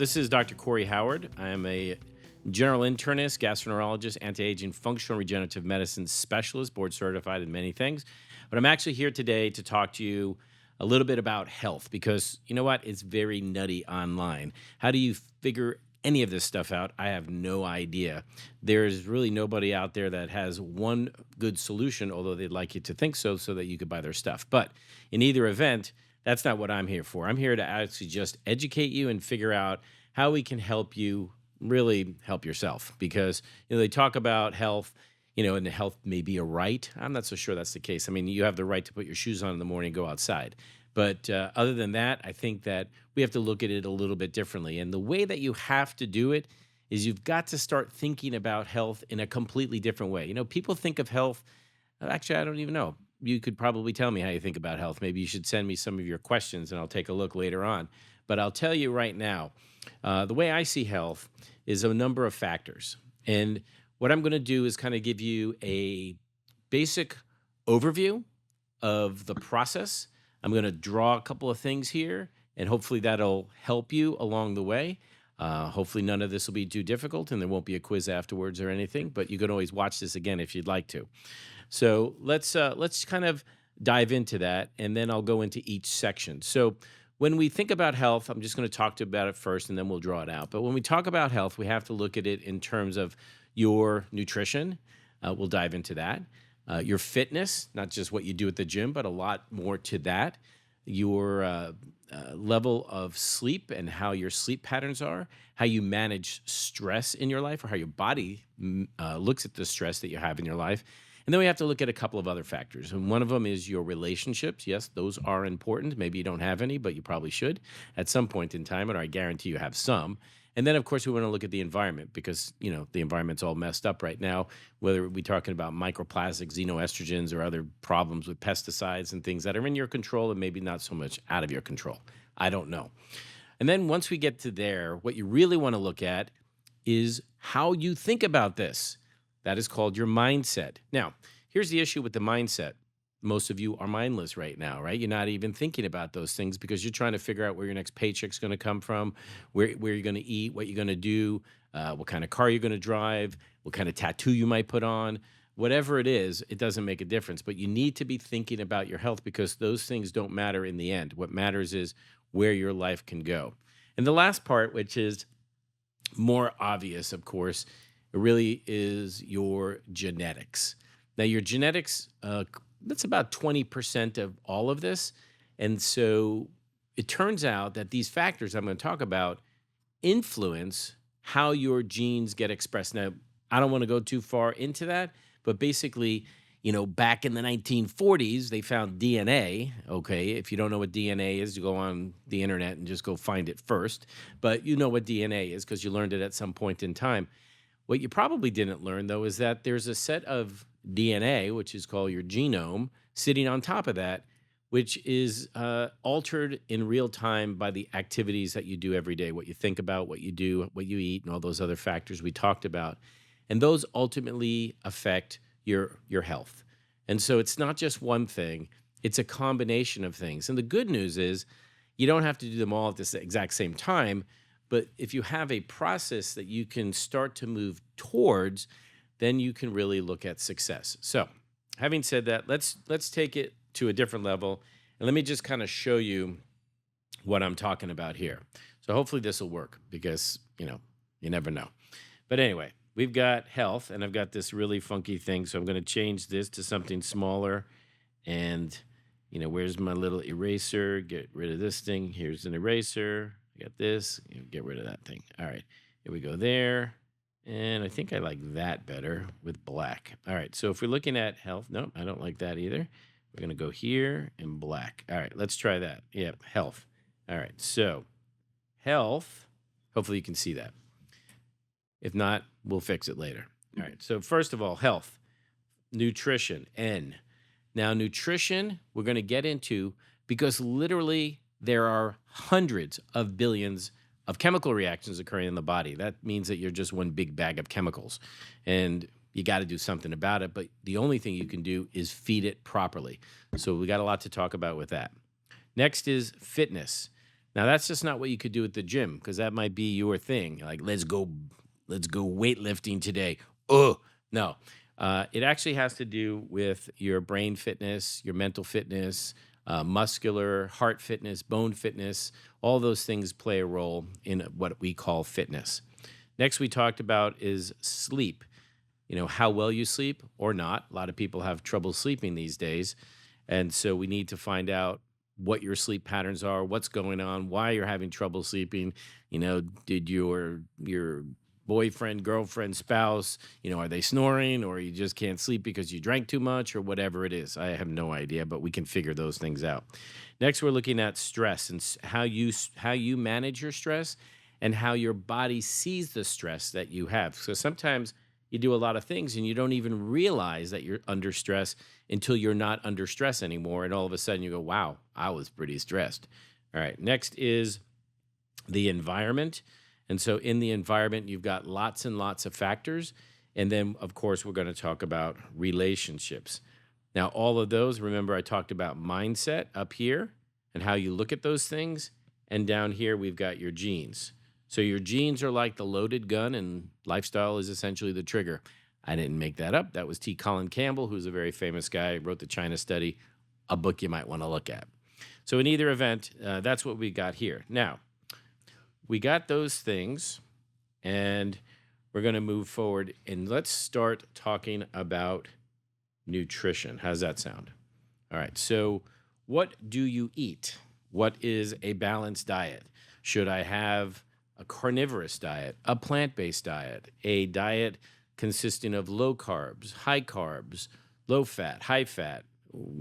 This is Dr. Corey Howard. I am a general internist, gastroenterologist, anti-aging, functional regenerative medicine specialist, board certified in many things. But I'm actually here today to talk to you a little bit about health because you know what? It's very nutty online. How do you figure any of this stuff out? I have no idea. There's really nobody out there that has one good solution, although they'd like you to think so that you could buy their stuff. But in either event, that's not what I'm here for. I'm here to actually just educate you and figure out how we can help you really help yourself because they talk about health, and health may be a right. I'm not so sure that's the case. I mean, you have the right to put your shoes on in the morning and go outside. But other than that, I think that we have to look at it a little bit differently. And the way that you have to do it is you've got to start thinking about health in a completely different way. People think of health. Actually, I don't even know. You could probably tell me how you think about health. Maybe you should send me some of your questions and I'll take a look later on. But I'll tell you right now, the way I see health is a number of factors. And what I'm going to do is kind of give you a basic overview of the process. I'm going to draw a couple of things here, and hopefully that'll help you along the way. Hopefully none of this will be too difficult, and there won't be a quiz afterwards or anything, but you can always watch this again if you'd like to. So let's kind of dive into that, and then I'll go into each section. So when we think about health, I'm just going to talk to you about it first, and then we'll draw it out. But when we talk about health, we have to look at it in terms of your nutrition. We'll dive into that. Your fitness, not just what you do at the gym, but a lot more to that. Your level of sleep and how your sleep patterns are, how you manage stress in your life, or how your body looks at the stress that you have in your life. And then we have to look at a couple of other factors. And one of them is your relationships. Yes, those are important. Maybe you don't have any, but you probably should at some point in time, or I guarantee you have some. And then, of course, we want to look at the environment because, the environment's all messed up right now, whether we're talking about microplastics, xenoestrogens, or other problems with pesticides and things that are in your control and maybe not so much out of your control. I don't know. And then once we get to there, what you really want to look at is how you think about this. That is called your mindset. Now, here's the issue with the mindset. Most of you are mindless right now, right? You're not even thinking about those things because you're trying to figure out where your next paycheck's going to come from, where you're going to eat, what you're going to do, what kind of car you're going to drive, what kind of tattoo you might put on. Whatever it is, it doesn't make a difference. But you need to be thinking about your health because those things don't matter in the end. What matters is where your life can go. And the last part, which is more obvious, of course, it really is your genetics. Now, your genetics, that's about 20% of all of this. And so it turns out that these factors I'm going to talk about influence how your genes get expressed. Now, I don't want to go too far into that, but basically, back in the 1940s, they found DNA. Okay, if you don't know what DNA is, you go on the internet and just go find it first. But you know what DNA is because you learned it at some point in time. What you probably didn't learn, though, is that there's a set of DNA, which is called your genome, sitting on top of that, which is altered in real time by the activities that you do every day, what you think about, what you do, what you eat, and all those other factors we talked about. And those ultimately affect your health. And so it's not just one thing, it's a combination of things. And the good news is you don't have to do them all at the exact same time. But if you have a process that you can start to move towards, then you can really look at success. So having said that, let's take it to a different level. And let me just kind of show you what I'm talking about here. So hopefully this will work because, you never know. But anyway, we've got health, and I've got this really funky thing. So I'm going to change this to something smaller. And, where's my little eraser? Get rid of this thing. Here's an eraser. Got this, get rid of that thing. All right, here we go there. And I think I like that better with black. All right, so if we're looking at health, no, I don't like that either. We're going to go here in black. All right, let's try that. Yep, health. All right, so health, hopefully you can see that. If not, we'll fix it later. All right, so first of all, health, nutrition, N. Now, nutrition, we're going to get into because literally there are hundreds of billions of chemical reactions occurring in the body. That means that you're just one big bag of chemicals. And you got to do something about it. But the only thing you can do is feed it properly. So we got a lot to talk about with that. Next is fitness. Now that's just not what you could do at the gym because that might be your thing. Like let's go weightlifting today. Oh no, it actually has to do with your brain fitness, your mental fitness, muscular, heart fitness, bone fitness. All those things play a role in what we call fitness. Next, we talked about is sleep. How well you sleep or not. A lot of people have trouble sleeping these days. And so we need to find out what your sleep patterns are, what's going on, why you're having trouble sleeping. Did your boyfriend, girlfriend, spouse, are they snoring or you just can't sleep because you drank too much or whatever it is? I have no idea, but we can figure those things out. Next, we're looking at stress and how you manage your stress and how your body sees the stress that you have. So sometimes you do a lot of things and you don't even realize that you're under stress until you're not under stress anymore. And all of a sudden you go, wow, I was pretty stressed. All right. Next is the environment. And so in the environment, you've got lots and lots of factors. And then, of course, we're going to talk about relationships. Now, all of those, remember, I talked about mindset up here and how you look at those things. And down here, we've got your genes. So your genes are like the loaded gun, and lifestyle is essentially the trigger. I didn't make that up. That was T. Colin Campbell, who's a very famous guy, wrote the China Study, a book you might want to look at. So in either event, that's what we got here. Now, we got those things, and we're going to move forward, and let's start talking about nutrition. How's that sound? All right. So what do you eat? What is a balanced diet? Should I have a carnivorous diet, a plant-based diet, a diet consisting of low carbs, low fat, high fat?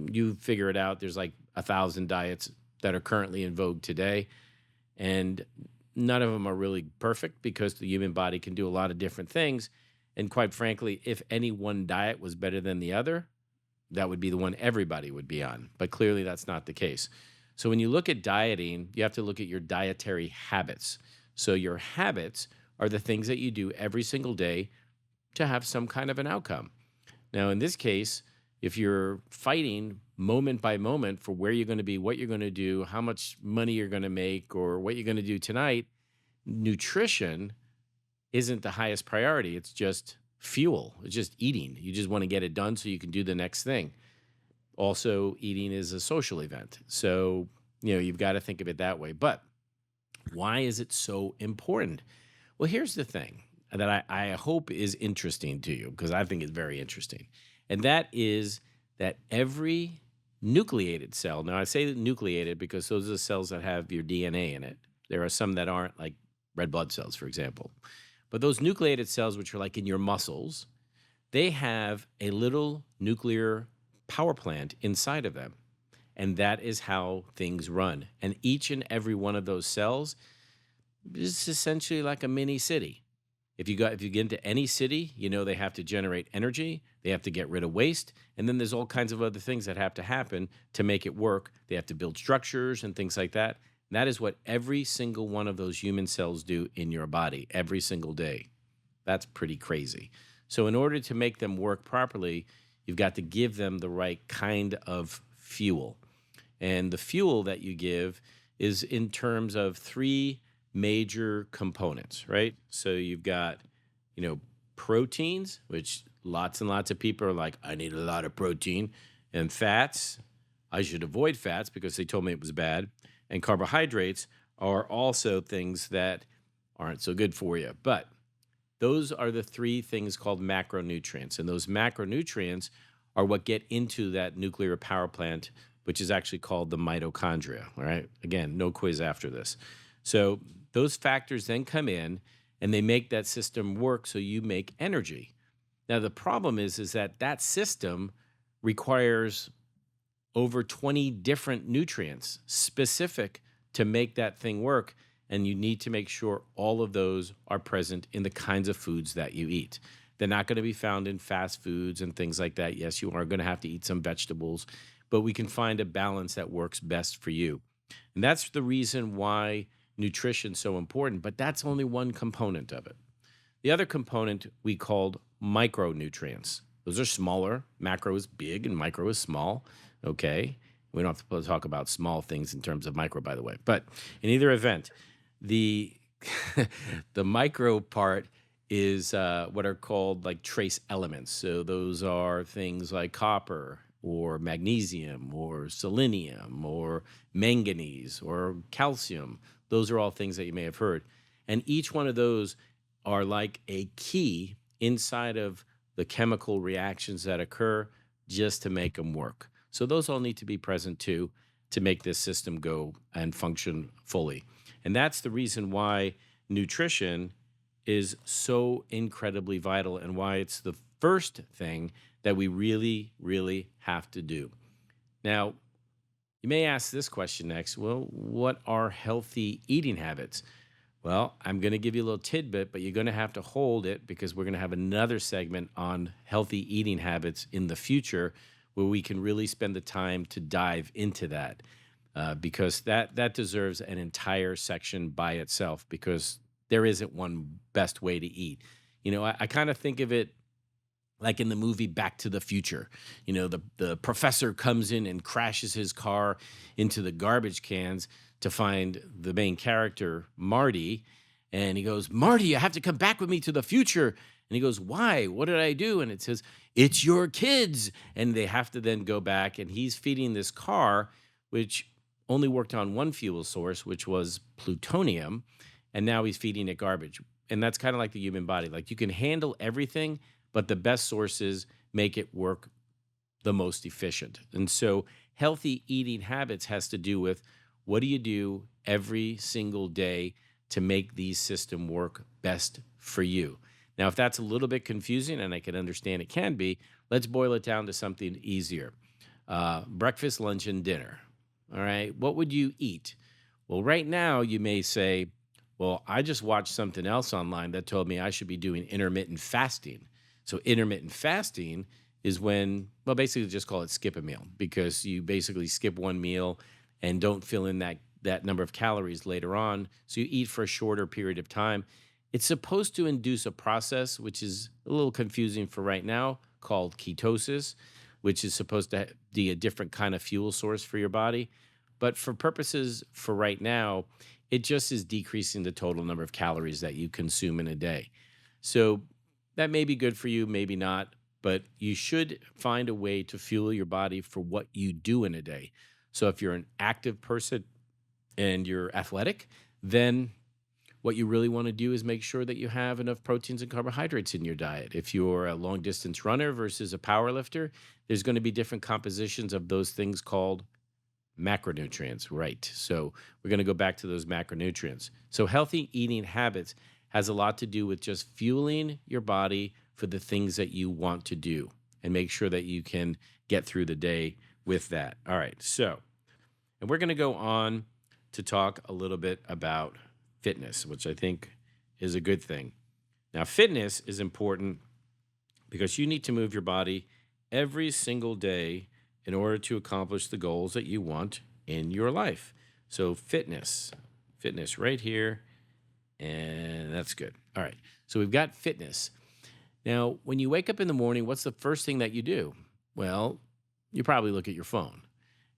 You figure it out. There's like 1,000 diets that are currently in vogue today, and none of them are really perfect because the human body can do a lot of different things. And quite frankly, if any one diet was better than the other, that would be the one everybody would be on. But clearly that's not the case. So when you look at dieting, you have to look at your dietary habits. So your habits are the things that you do every single day to have some kind of an outcome. Now, in this case, if you're fighting moment by moment for where you're going to be, what you're going to do, how much money you're going to make, or what you're going to do tonight, nutrition isn't the highest priority. It's just fuel. It's just eating. You just want to get it done so you can do the next thing. Also, eating is a social event. So, you've got to think of it that way. But why is it so important? Well, here's the thing that I hope is interesting to you, because I think it's very interesting. And that is that every nucleated cell, now I say nucleated because those are the cells that have your DNA in it. There are some that aren't, like red blood cells, for example. But those nucleated cells, which are like in your muscles, they have a little nuclear power plant inside of them. And that is how things run. And each and every one of those cells is essentially like a mini city. If you get into any city, they have to generate energy, they have to get rid of waste, and then there's all kinds of other things that have to happen to make it work. They have to build structures and things like that. And that is what every single one of those human cells do in your body every single day. That's pretty crazy. So in order to make them work properly, you've got to give them the right kind of fuel. And the fuel that you give is in terms of three major components, right? So you've got, proteins, which lots and lots of people are like, I need a lot of protein. And fats, I should avoid fats because they told me it was bad. And carbohydrates are also things that aren't so good for you. But those are the three things called macronutrients. And those macronutrients are what get into that nuclear power plant, which is actually called the mitochondria, all right? Again, no quiz after this. So those factors then come in and they make that system work so you make energy. Now, the problem is that system requires over 20 different nutrients specific to make that thing work, and you need to make sure all of those are present in the kinds of foods that you eat. They're not going to be found in fast foods and things like that. Yes, you are going to have to eat some vegetables, but we can find a balance that works best for you. And that's the reason why nutrition is so important, but that's only one component of it. The other component we called micronutrients. Those are smaller. Macro is big and micro is small, okay? We don't have to talk about small things in terms of micro, by the way. But in either event, the the micro part is what are called like trace elements. So those are things like copper or magnesium or selenium or manganese or calcium. Those are all things that you may have heard. And each one of those are like a key inside of the chemical reactions that occur just to make them work. So those all need to be present too to make this system go and function fully. And that's the reason why nutrition is so incredibly vital and why it's the first thing that we really, really have to do. Now, you may ask this question next. Well, what are healthy eating habits? Well, I'm going to give you a little tidbit, but you're going to have to hold it because we're going to have another segment on healthy eating habits in the future where we can really spend the time to dive into that because that deserves an entire section by itself because there isn't one best way to eat. I kind of think of it like in the movie Back to the Future. The professor comes in and crashes his car into the garbage cans to find the main character, Marty. And he goes, Marty, you have to come back with me to the future. And he goes, why? What did I do? And it says, it's your kids. And they have to then go back. And he's feeding this car, which only worked on one fuel source, which was plutonium. And now he's feeding it garbage. And that's kind of like the human body. Like you can handle everything, but the best sources make it work the most efficient. And so healthy eating habits has to do with what do you do every single day to make these systems work best for you. Now, if that's a little bit confusing, and I can understand it can be, let's boil it down to something easier. Breakfast, lunch, and dinner. All right, what would you eat? Well, right now you may say, well, I just watched something else online that told me I should be doing intermittent fasting. So intermittent fasting is when, well, basically just call it skip a meal because you basically skip one meal and don't fill in that number of calories later on. So you eat for a shorter period of time. It's supposed to induce a process, which is a little confusing for right now, called ketosis, which is supposed to be a different kind of fuel source for your body. But for purposes for right now, it just is decreasing the total number of calories that you consume in a day. So that may be good for you, maybe not, but you should find a way to fuel your body for what you do in a day. So if you're an active person and you're athletic, then what you really want to do is make sure that you have enough proteins and carbohydrates in your diet. If you're a long distance runner versus a power lifter, there's going to be different compositions of those things called macronutrients, right? So we're going to go back to those macronutrients. So healthy eating habits has a lot to do with just fueling your body for the things that you want to do and make sure that you can get through the day with that. All right. So, and we're going to go on to talk a little bit about fitness, which I think is a good thing. Now, fitness is important because you need to move your body every single day in order to accomplish the goals that you want in your life. So fitness right here, and that's good. All right, so we've got fitness. Now, when you wake up in the morning, what's the first thing that you do? Well, you probably look at your phone,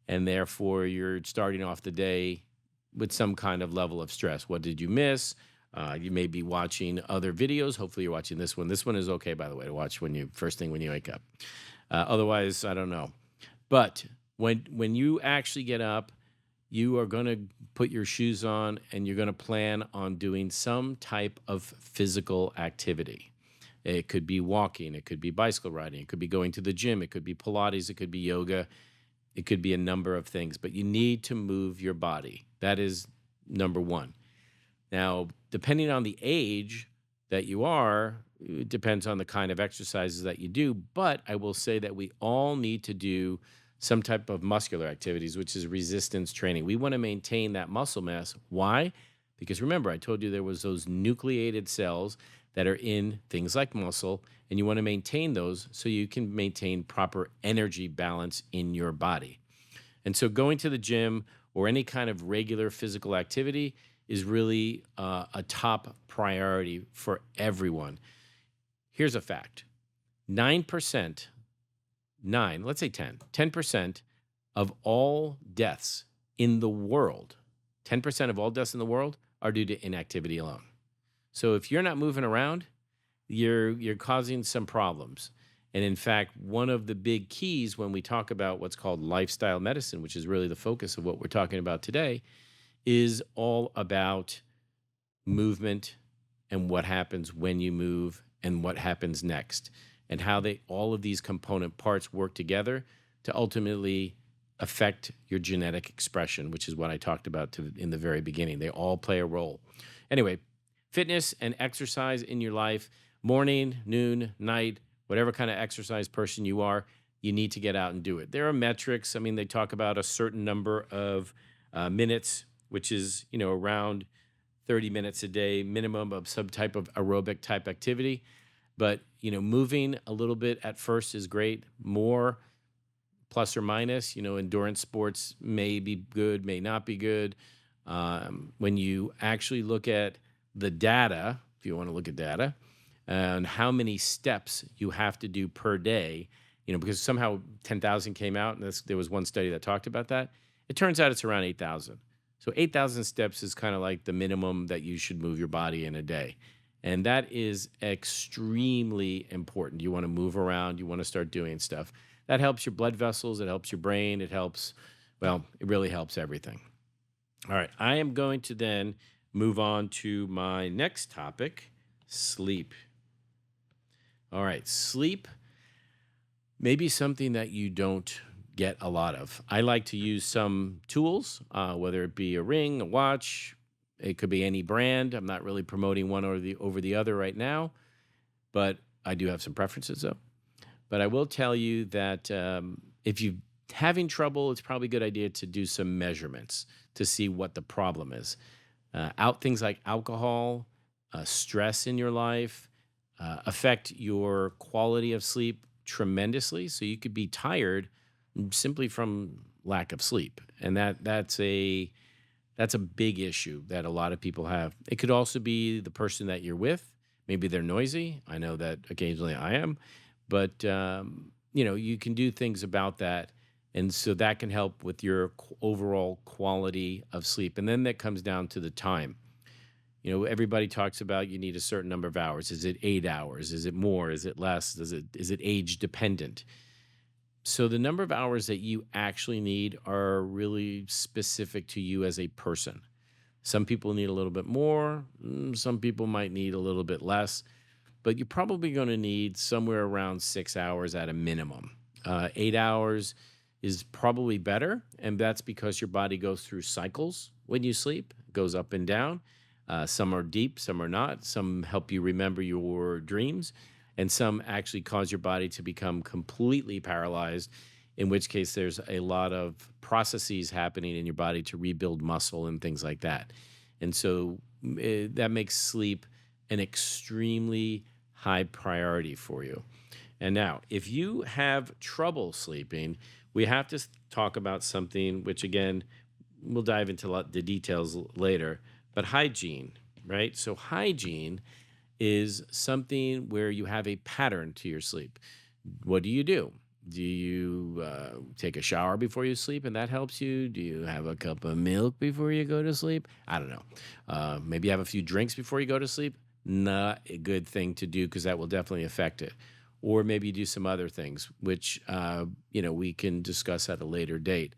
and therefore you're starting off the day with some kind of level of stress. What did you miss? You may be watching other videos. Hopefully you're watching this one. This one is okay, by the way, to watch first thing when you wake up. Otherwise, I don't know. But when you actually get up, you are going to put your shoes on and you're going to plan on doing some type of physical activity. It could be walking, it could be bicycle riding, it could be going to the gym, it could be Pilates, it could be yoga, it could be a number of things, but you need to move your body. That is number one. Now, depending on the age that you are, it depends on the kind of exercises that you do, but I will say that we all need to do some type of muscular activities, which is resistance training. We want to maintain that muscle mass. Why? Because remember, I told you there was those nucleated cells that are in things like muscle, and you want to maintain those so you can maintain proper energy balance in your body. And so going to the gym or any kind of regular physical activity is really a top priority for everyone. Here's a fact. 9%, let's say 10% of all deaths in the world, 10% of all deaths in the world are due to inactivity alone. So if you're not moving around, you're causing some problems. And in fact, one of the big keys when we talk about what's called lifestyle medicine, which is really the focus of what we're talking about today, is all about movement and what happens when you move and what happens next, and how they all of these component parts work together to ultimately affect your genetic expression, which is what I talked about in the very beginning. They all play a role. Anyway, fitness and exercise in your life, morning, noon, night, whatever kind of exercise person you are, you need to get out and do it. There are metrics. I mean, they talk about a certain number of minutes, which is, around 30 minutes a day minimum of some type of aerobic type activity. But, moving a little bit at first is great. More plus or minus, endurance sports may be good, may not be good. When you actually look at the data, if you want to look at data, and how many steps you have to do per day, because somehow 10,000 came out, and there was one study that talked about that. It turns out it's around 8,000. So 8,000 steps is kind of like the minimum that you should move your body in a day. And that is extremely important. You want to move around. You want to start doing stuff. That helps your blood vessels. It helps your brain. It really helps everything. All right. I am going to then move on to my next topic, sleep. All right. Sleep may be something that you don't get a lot of. I like to use some tools, whether it be a ring, a watch. It could be any brand. I'm not really promoting one over the other right now, but I do have some preferences though. But I will tell you that if you're having trouble, it's probably a good idea to do some measurements to see what the problem is. Things like alcohol, stress in your life affect your quality of sleep tremendously. So you could be tired simply from lack of sleep, and that's a big issue that a lot of people have. It could also be the person that you're with. Maybe they're noisy. I know that occasionally I am, but you can do things about that, and so that can help with your overall quality of sleep. And then that comes down to the time. Everybody talks about you need a certain number of hours. Is it 8 hours? Is it more? Is it less? Is it age dependent? So the number of hours that you actually need are really specific to you as a person. Some people need a little bit more. Some people might need a little bit less. But you're probably going to need somewhere around 6 hours at a minimum. 8 hours is probably better, and that's because your body goes through cycles when you sleep. It goes up and down. Some are deep, some are not. Some help you remember your dreams, and some actually cause your body to become completely paralyzed, in which case there's a lot of processes happening in your body to rebuild muscle and things like that. And so that makes sleep an extremely high priority for you. And now, if you have trouble sleeping, we have to talk about something which, again, we'll dive into the details later, but hygiene, right? So hygiene is something where you have a pattern to your sleep. What do you do? Do you take a shower before you sleep and that helps you? Do you have a cup of milk before you go to sleep? I don't know. Maybe have a few drinks before you go to sleep. Not a good thing to do because that will definitely affect it. Or maybe you do some other things, which we can discuss at a later date.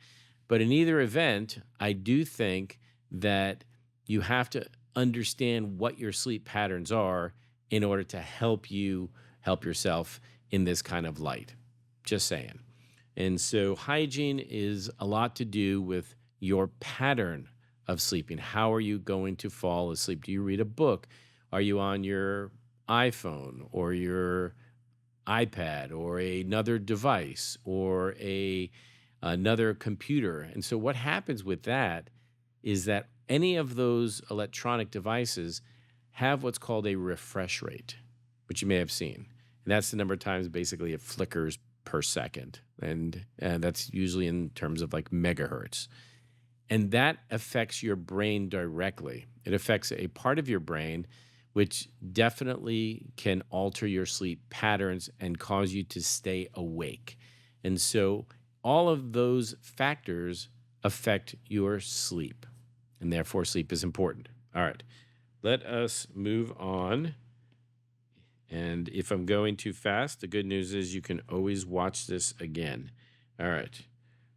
But in either event, I do think that you have to understand what your sleep patterns are in order to help you help yourself in this kind of light. Just saying. And so hygiene is a lot to do with your pattern of sleeping. How are you going to fall asleep? Do you read a book? Are you on your iPhone or your iPad or another device or another computer? And so what happens with that is that any of those electronic devices have what's called a refresh rate, which you may have seen. And that's the number of times basically it flickers per second. And that's usually in terms of like megahertz. And that affects your brain directly. It affects a part of your brain which definitely can alter your sleep patterns and cause you to stay awake. And so all of those factors affect your sleep, and therefore sleep is important. All right, let us move on. And if I'm going too fast, the good news is you can always watch this again. All right,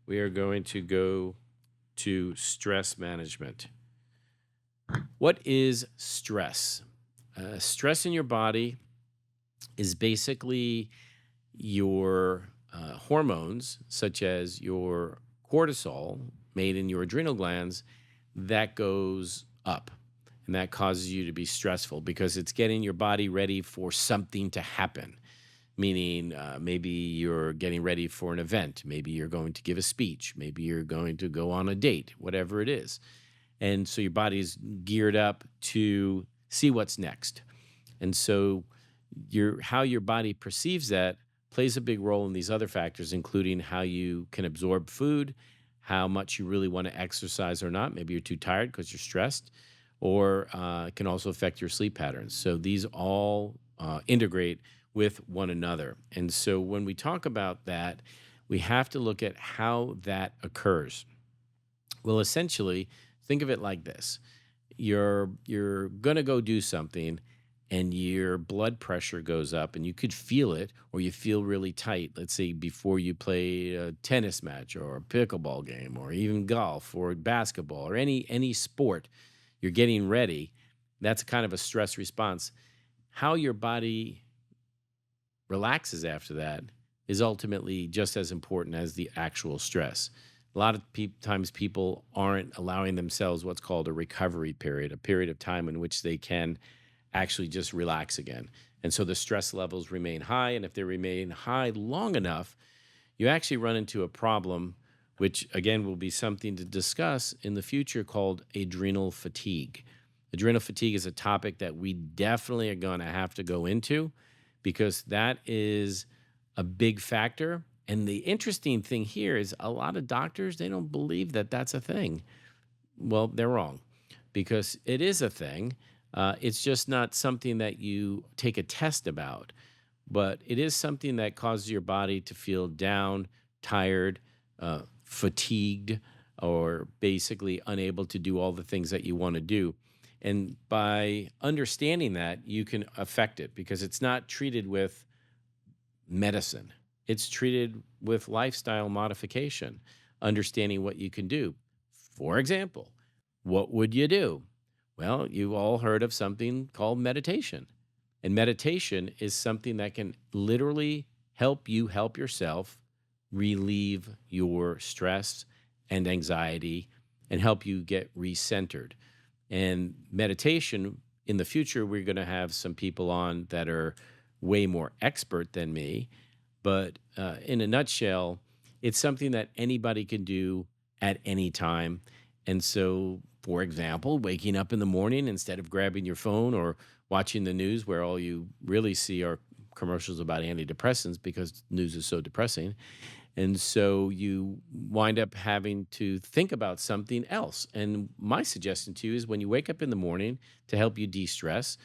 we are going to go to stress management. What is stress? Stress in your body is basically your hormones, such as your cortisol made in your adrenal glands, that goes up. And that causes you to be stressful because it's getting your body ready for something to happen. Meaning, maybe you're getting ready for an event. Maybe you're going to give a speech. Maybe you're going to go on a date, whatever it is. And so your body's geared up to see what's next. And so how your body perceives that plays a big role in these other factors, including how you can absorb food, how much you really want to exercise or not. Maybe you're too tired because you're stressed, or it can also affect your sleep patterns. So these all integrate with one another. And so when we talk about that, we have to look at how that occurs. Well, essentially, think of it like this. You're going to go do something and your blood pressure goes up and you could feel it, or you feel really tight. Let's say before you play a tennis match or a pickleball game or even golf or basketball or any sport, you're getting ready. That's kind of a stress response. How your body relaxes after that is ultimately just as important as the actual stress. A lot of times people aren't allowing themselves what's called a recovery period, a period of time in which they can actually just relax again. And so the stress levels remain high. And if they remain high long enough, you actually run into a problem, which again will be something to discuss in the future, called adrenal fatigue. Adrenal fatigue is a topic that we definitely are going to have to go into because that is a big factor. And the interesting thing here is a lot of doctors, they don't believe that that's a thing. Well, they're wrong because it is a thing. It's just not something that you take a test about, but it is something that causes your body to feel down, tired, fatigued, or basically unable to do all the things that you want to do. And by understanding that, you can affect it because it's not treated with medicine. It's treated with lifestyle modification, understanding what you can do. For example, what would you do? Well, you've all heard of something called meditation. And meditation is something that can literally help you help yourself relieve your stress and anxiety and help you get recentered. And meditation, in the future, we're going to have some people on that are way more expert than me. But in a nutshell, it's something that anybody can do at any time. And so, for example, waking up in the morning instead of grabbing your phone or watching the news where all you really see are commercials about antidepressants because news is so depressing. And so you wind up having to think about something else. And my suggestion to you is when you wake up in the morning to help you de-stress,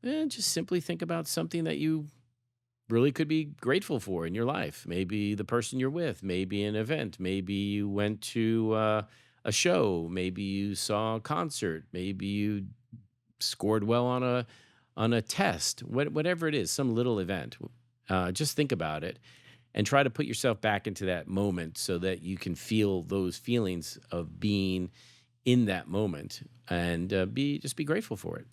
just simply think about something that you really could be grateful for in your life. Maybe the person you're with, maybe an event, maybe you went to a show, maybe you saw a concert, maybe you scored well on a test, whatever it is, some little event. Just think about it and try to put yourself back into that moment so that you can feel those feelings of being in that moment and just be grateful for it.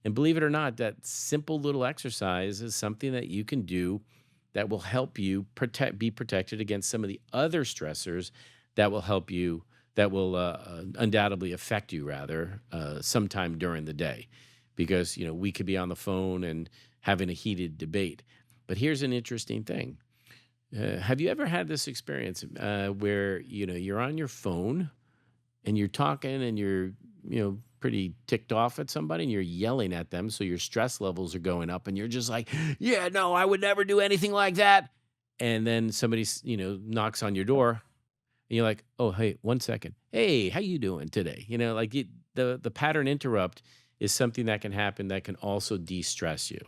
And believe it or not, that simple little exercise is something that you can do that will help you be protected against some of the other stressors that will help you, that will undoubtedly affect you rather sometime during the day. Because, we could be on the phone and having a heated debate. But here's an interesting thing. Have you ever had this experience where, you're on your phone and you're talking and you're, pretty ticked off at somebody and you're yelling at them, so your stress levels are going up and you're just like, yeah, no, I would never do anything like that. And then somebody, knocks on your door and you're like, oh, hey, 1 second. Hey, how you doing today? The pattern interrupt is something that can happen that can also de-stress you.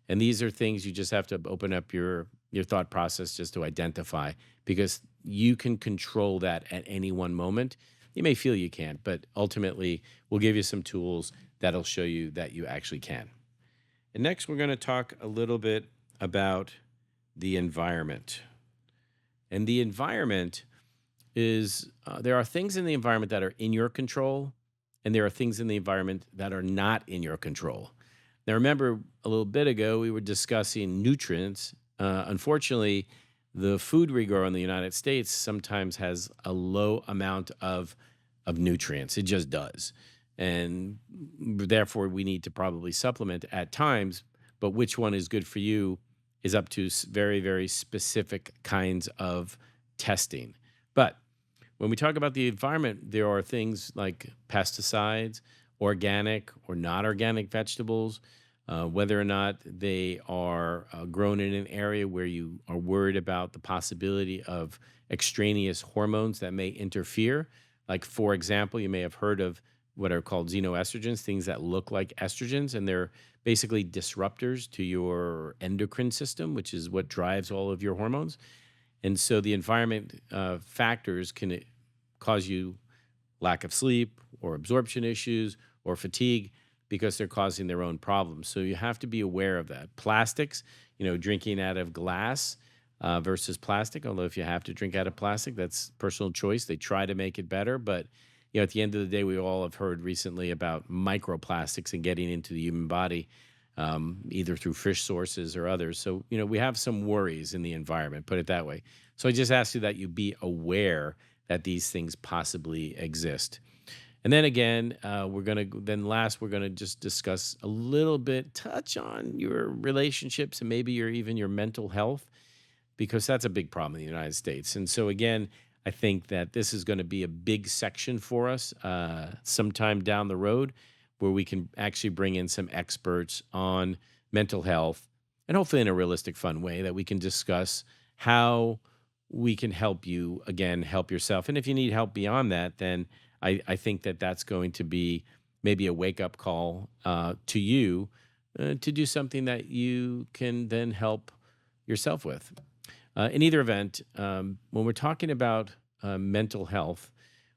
And these are things you just have to open up your thought process just to identify, because you can control that at any one moment. You may feel you can't, but ultimately, we'll give you some tools that'll show you that you actually can. And next, we're going to talk a little bit about the environment. And the environment is there are things in the environment that are in your control, and there are things in the environment that are not in your control. Now, remember a little bit ago, we were discussing nutrients. Unfortunately, the food we grow in the United States sometimes has a low amount of nutrients. It just does. And therefore, we need to probably supplement at times. But which one is good for you is up to very, very specific kinds of testing. But when we talk about the environment, there are things like pesticides, organic or not organic vegetables, whether or not they are grown in an area where you are worried about the possibility of extraneous hormones that may interfere. Like, for example, you may have heard of what are called xenoestrogens, things that look like estrogens, and they're basically disruptors to your endocrine system, which is what drives all of your hormones. And so the environment factors can cause you lack of sleep or absorption issues or fatigue because they're causing their own problems. So you have to be aware of that. Plastics, drinking out of glass versus plastic, although if you have to drink out of plastic, that's personal choice. They try to make it better, but at the end of the day, we all have heard recently about microplastics and getting into the human body, either through fish sources or others. So, we have some worries in the environment, put it that way. So I just ask you that you be aware that these things possibly exist. And then again, we're gonna just discuss a little bit, touch on your relationships and maybe even your mental health, because that's a big problem in the United States. And so again, I think that this is going to be a big section for us sometime down the road, where we can actually bring in some experts on mental health, and hopefully in a realistic, fun way that we can discuss how we can help you, again, help yourself. And if you need help beyond that, then I think that that's going to be maybe a wake up call to you to do something that you can then help yourself with. In either event, when we're talking about mental health,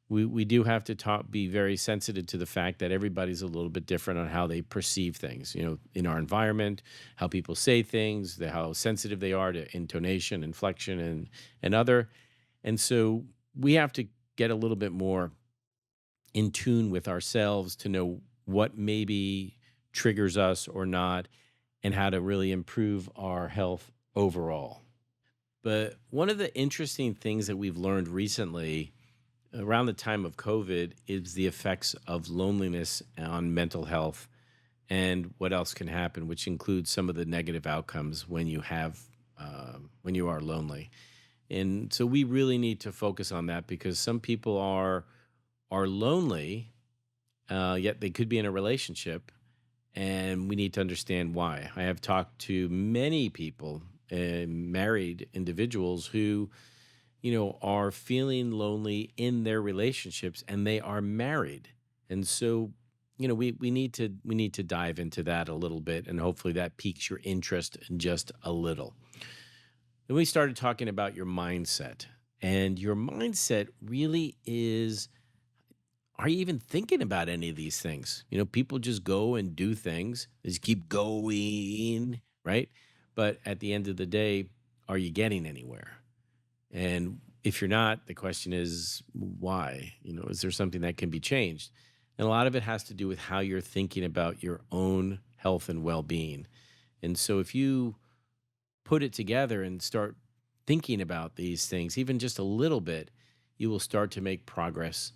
we do have to be very sensitive to the fact that everybody's a little bit different on how they perceive things, in our environment, how people say things, how sensitive they are to intonation, inflection, and other. And so we have to get a little bit more in tune with ourselves to know what maybe triggers us or not, and how to really improve our health overall. But one of the interesting things that we've learned recently around the time of COVID is the effects of loneliness on mental health and what else can happen, which includes some of the negative outcomes when you are lonely. And so we really need to focus on that, because some people are lonely, yet they could be in a relationship, and we need to understand why. I have talked to many people, married individuals who, are feeling lonely in their relationships, and they are married. And so, we need to dive into that a little bit, and hopefully that piques your interest just a little. Then we started talking about your mindset, and your mindset really is, are you even thinking about any of these things? People just go and do things, they just keep going, right? But at the end of the day, are you getting anywhere? And if you're not, the question is why? Is there something that can be changed? And a lot of it has to do with how you're thinking about your own health and well being. And so if you put it together and start thinking about these things, even just a little bit, you will start to make progress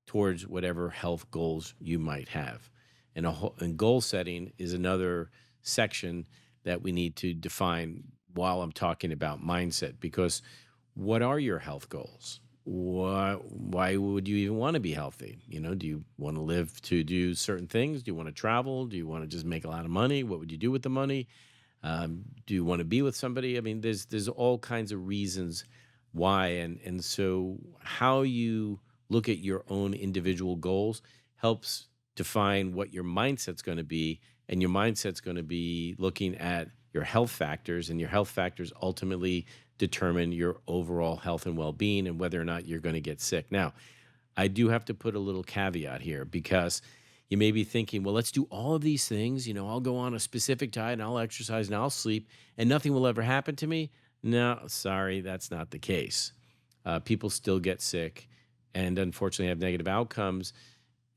towards whatever health goals you might have. And goal setting is another section that we need to define while I'm talking about mindset, because what are your health goals? Why would you even want to be healthy? Do you want to live to do certain things? Do you want to travel? Do you want to just make a lot of money? What would you do with the money? Do you want to be with somebody? I mean, there's all kinds of reasons why, and so how you look at your own individual goals helps define what your mindset's going to be and your mindset's going to be looking at your health factors, and your health factors ultimately determine your overall health and well-being and whether or not you're going to get sick. Now, I do have to put a little caveat here because you may be thinking, well, let's do all of these things. I'll go on a specific diet and I'll exercise and I'll sleep and nothing will ever happen to me. No, sorry, that's not the case. People still get sick and unfortunately have negative outcomes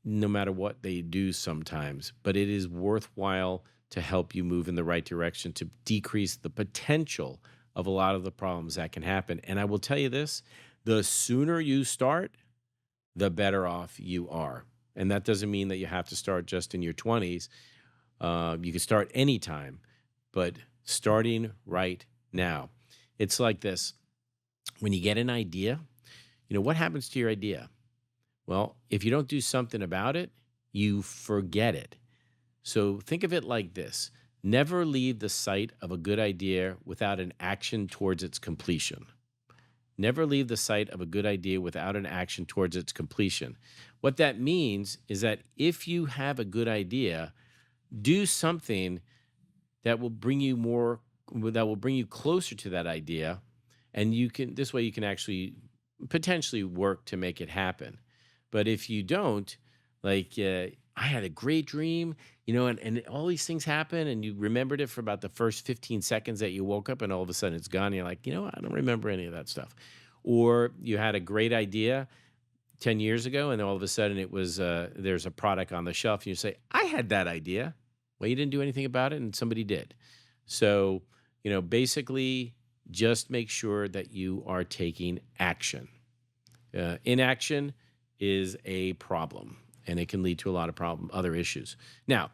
no matter what they do sometimes. But it is worthwhile to help you move in the right direction to decrease the potential of a lot of the problems that can happen. And I will tell you this, the sooner you start, the better off you are. And that doesn't mean that you have to start just in your 20s. You can start anytime, but starting right now. It's like this. When you get an idea, what happens to your idea? Well, if you don't do something about it, you forget it. So think of it like this. Never leave the sight of a good idea without an action towards its completion. Never leave the sight of a good idea without an action towards its completion. What that means is that if you have a good idea, do something that will bring you closer to that idea, and this way you can actually potentially work to make it happen. But if you don't, like I had a great dream, and all these things happen, and you remembered it for about the first 15 seconds that you woke up, and all of a sudden it's gone. And you're like, I don't remember any of that stuff. Or you had a great idea 10 years ago, and all of a sudden it was there's a product on the shelf, and you say, I had that idea. Well, you didn't do anything about it, and somebody did. So, basically just make sure that you are taking action. Inaction is a problem, and it can lead to a lot of other issues. Now,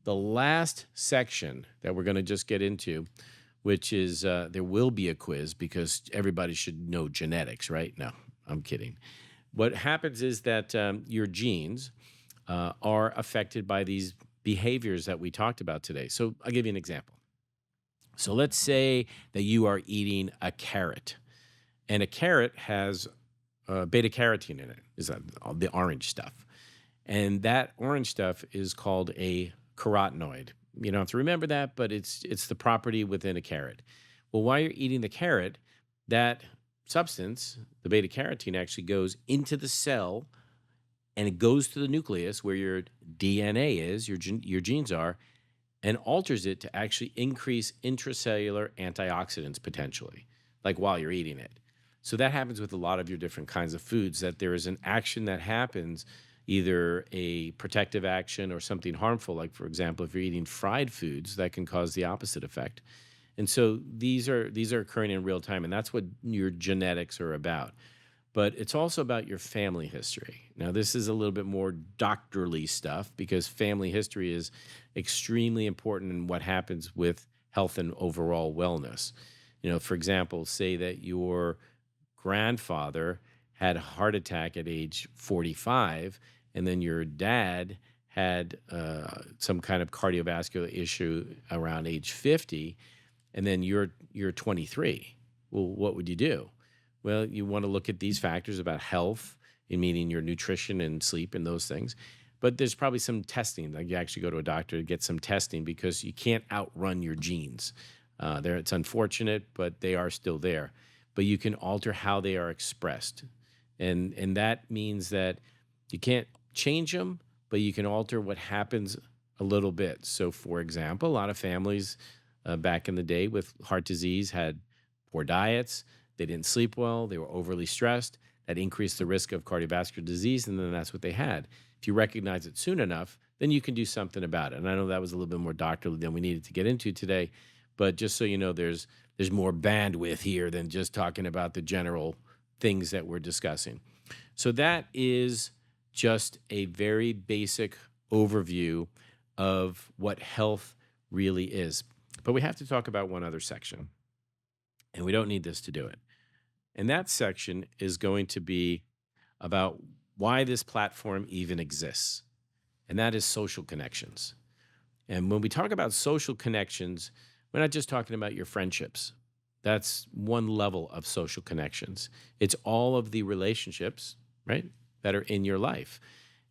the last section that we're going to just get into, which is there will be a quiz because everybody should know genetics, right? No, I'm kidding. What happens is that your genes are affected by these behaviors that we talked about today. So I'll give you an example. So let's say that you are eating a carrot, and a carrot has beta carotene in it, is that the orange stuff. And that orange stuff is called a carotenoid. You don't have to remember that, but it's the property within a carrot. Well, while you're eating the carrot, that substance, the beta carotene, actually goes into the cell, and it goes to the nucleus where your DNA is, your genes are, and alters it to actually increase intracellular antioxidants potentially, like while you're eating it. So that happens with a lot of your different kinds of foods, that there is an action that happens, either a protective action or something harmful. Like, for example, if you're eating fried foods, that can cause the opposite effect. And so these are occurring in real time, and that's what your genetics are about. But it's also about your family history. Now, this is a little bit more doctorly stuff because family history is extremely important in what happens with health and overall wellness. For example, say that your grandfather had a heart attack at age 45, and then your dad had some kind of cardiovascular issue around age 50, and then you're 23. Well, what would you do? Well, you want to look at these factors about health, meaning your nutrition and sleep and those things. But there's probably some testing. Like, you actually go to a doctor to get some testing because you can't outrun your genes. It's unfortunate, but they are still there. But you can alter how they are expressed. And that means that you can't change them, but you can alter what happens a little bit. So, for example, a lot of families back in the day with heart disease had poor diets. They didn't sleep well. They were overly stressed. That increased the risk of cardiovascular disease, and then that's what they had. If you recognize it soon enough, then you can do something about it. And I know that was a little bit more doctorly than we needed to get into today, but just so you know, there's more bandwidth here than just talking about the general things that we're discussing. So that is just a very basic overview of what health really is. But we have to talk about one other section, and we don't need this to do it. And that section is going to be about why this platform even exists, and that is social connections. And when we talk about social connections, we're not just talking about your friendships. That's one level of social connections. It's all of the relationships, right, that are in your life.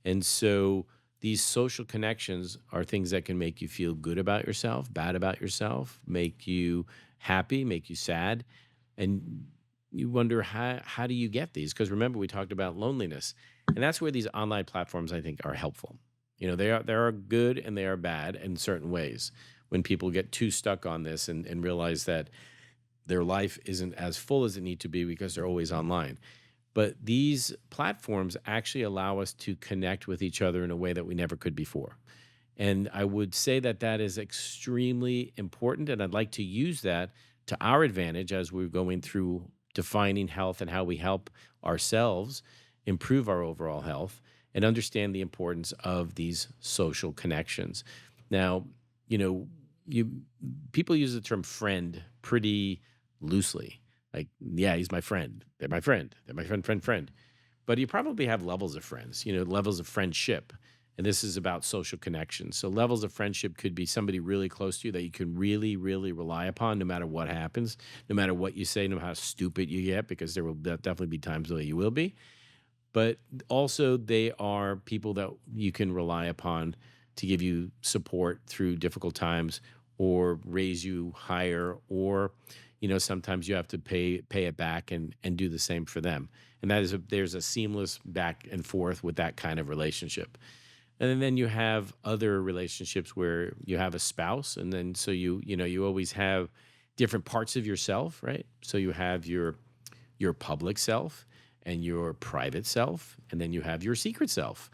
And so these social connections are things that can make you feel good about yourself, bad about yourself, make you happy, make you sad. And you wonder, how do you get these? Because remember, we talked about loneliness. And that's where these online platforms, I think, are helpful. They are good and they are bad in certain ways. When people get too stuck on this and realize that their life isn't as full as it need to be because they're always online. But these platforms actually allow us to connect with each other in a way that we never could before. And I would say that that is extremely important. And I'd like to use that to our advantage as we're going through defining health and how we help ourselves improve our overall health and understand the importance of these social connections. Now, you know, you people use the term friend pretty loosely. Like, yeah, he's my friend. They're my friend. They're my friend. But you probably have levels of friends, levels of friendship. And this is about social connections. So levels of friendship could be somebody really close to you that you can really, really rely upon no matter what happens, no matter what you say, no matter how stupid you get, because there will definitely be times where you will be. But also they are people that you can rely upon to give you support through difficult times or raise you higher, or sometimes you have to pay it back and do the same for them. And there's a seamless back and forth with that kind of relationship. And then you have other relationships where you have a spouse, and then so you always have different parts of yourself, right? So you have your public self and your private self, and then you have your secret self.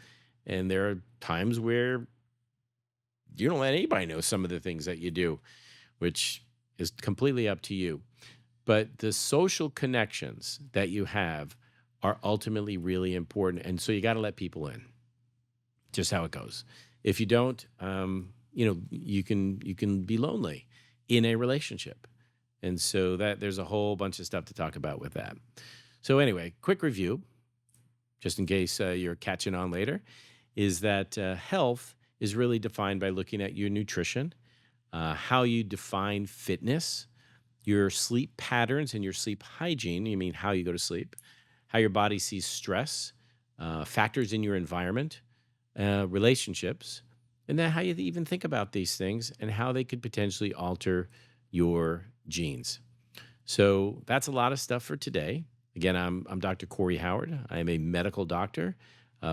And there are times where you don't let anybody know some of the things that you do, which is completely up to you. But the social connections that you have are ultimately really important. And so you got to let people in, just how it goes. If you don't, you can be lonely in a relationship. And so that there's a whole bunch of stuff to talk about with that. So anyway, quick review, just in case you're catching on later, is that health is really defined by looking at your nutrition, how you define fitness, your sleep patterns and your sleep hygiene. You mean how you go to sleep, how your body sees stress, factors in your environment, relationships, and then how you even think about these things and how they could potentially alter your genes. So that's a lot of stuff for today. Again, I'm Dr. Corey Howard. I am a medical doctor,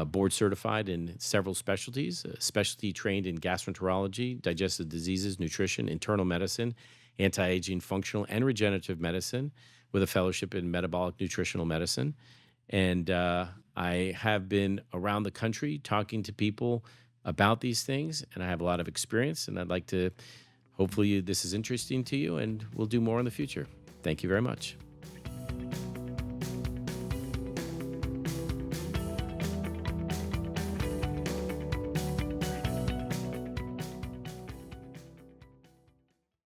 board certified in several specialties, specialty trained in gastroenterology, digestive diseases, nutrition, internal medicine, anti-aging, functional, and regenerative medicine, with a fellowship in metabolic nutritional medicine. And I have been around the country talking to people about these things, and I have a lot of experience, and I'd like to, hopefully this is interesting to you, and we'll do more in the future. Thank you very much.